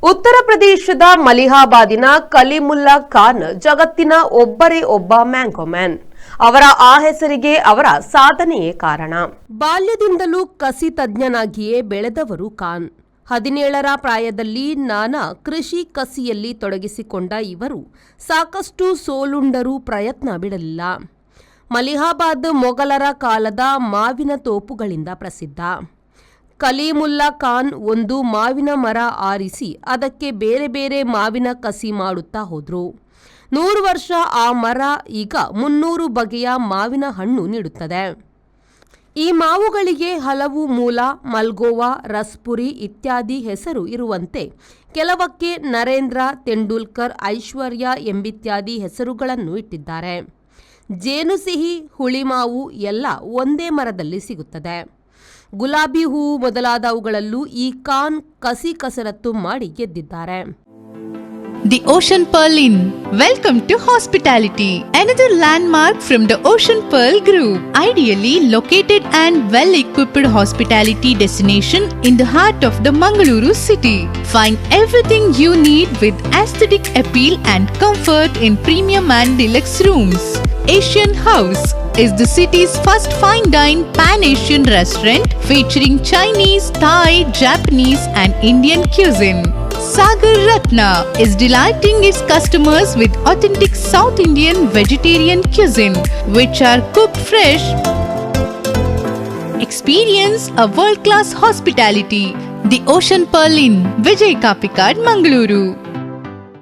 ಉತ್ತರ ಪ್ರದೇಶದ ಮಲಿಹಾಬಾದಿನ ಕಲೀಮುಲ್ಲಾ ಖಾನ್ ಜಗತ್ತಿನ ಒಬ್ಬರೇ ಒಬ್ಬ ಮ್ಯಾಂಗೋ ಮ್ಯಾನ್. ಅವರ ಆ ಹೆಸರಿಗೆ ಅವರ ಸಾಧನೆಯೇ ಕಾರಣ. ಬಾಲ್ಯದಿಂದಲೂ ಕಸಿ ತಜ್ಞನಾಗಿಯೇ ಬೆಳೆದವರು ಖಾನ್. 17ರ ಪ್ರಾಯದಲ್ಲಿ ನಾನಾ ಕೃಷಿ ಕಸಿಯಲ್ಲಿ ತೊಡಗಿಸಿಕೊಂಡ ಇವರು ಸಾಕಷ್ಟು ಸೋಲುಂಡರೂ ಪ್ರಯತ್ನ ಬಿಡಲಿಲ್ಲ. ಮಲಿಹಾಬಾದ್ ಮೊಘಲರ ಕಾಲದ ಮಾವಿನ ತೋಪುಗಳಿಂದ ಪ್ರಸಿದ್ಧ. ಕಲೀಮುಲ್ಲಾ ಖಾನ್ ಒಂದು ಮಾವಿನ ಮರ ಆರಿಸಿ ಅದಕ್ಕೆ ಬೇರೆ ಬೇರೆ ಮಾವಿನ ಕಸಿ ಮಾಡುತ್ತಾ ಹೋದ್ರು. 100 ವರ್ಷ ಆ ಮರ ಈಗ 300 ಬಗೆಯ ಮಾವಿನ ಹಣ್ಣು ನೀಡುತ್ತದೆ. ಈ ಮಾವುಗಳಿಗೆ ಹಲವು ಮೂಲ, ಮಲ್ಗೋವಾ, ರಸ್ಪುರಿ ಇತ್ಯಾದಿ ಹೆಸರು ಇರುವಂತೆ ಕೆಲವಕ್ಕೆ ನರೇಂದ್ರ, ತೆಂಡೂಲ್ಕರ್, ಐಶ್ವರ್ಯ ಎಂಬಿತ್ಯಾದಿ ಹೆಸರುಗಳನ್ನು ಇಟ್ಟಿದ್ದಾರೆ. ಜೇನು ಸಿಹಿ, ಹುಳಿಮಾವು ಎಲ್ಲ ಒಂದೇ ಮರದಲ್ಲಿ ಸಿಗುತ್ತದೆ. ಗುಲಾಬಿ ಹೂವು ಮೊದಲಾದವುಗಳಲ್ಲೂ ಈ ಖಾನ್ ಕಸಿ ಕಸರತ್ತು ಮಾಡಿ ಗೆದ್ದಿದ್ದಾರೆ. The Ocean Pearl Inn. Welcome to hospitality. Another landmark from the Ocean Pearl Group. Ideally located and well-equipped hospitality destination in the heart of the Mangaluru city. Find everything you need with aesthetic appeal and comfort in premium and deluxe rooms. Asian House is the city's first fine dine pan-Asian restaurant featuring Chinese, Thai, Japanese and Indian cuisine. Sagar Ratna is delighting its customers with authentic South Indian vegetarian cuisine, which are cooked fresh. Experience a world-class hospitality. The Ocean Pearl Inn, Vijay Kapikad, Mangaluru.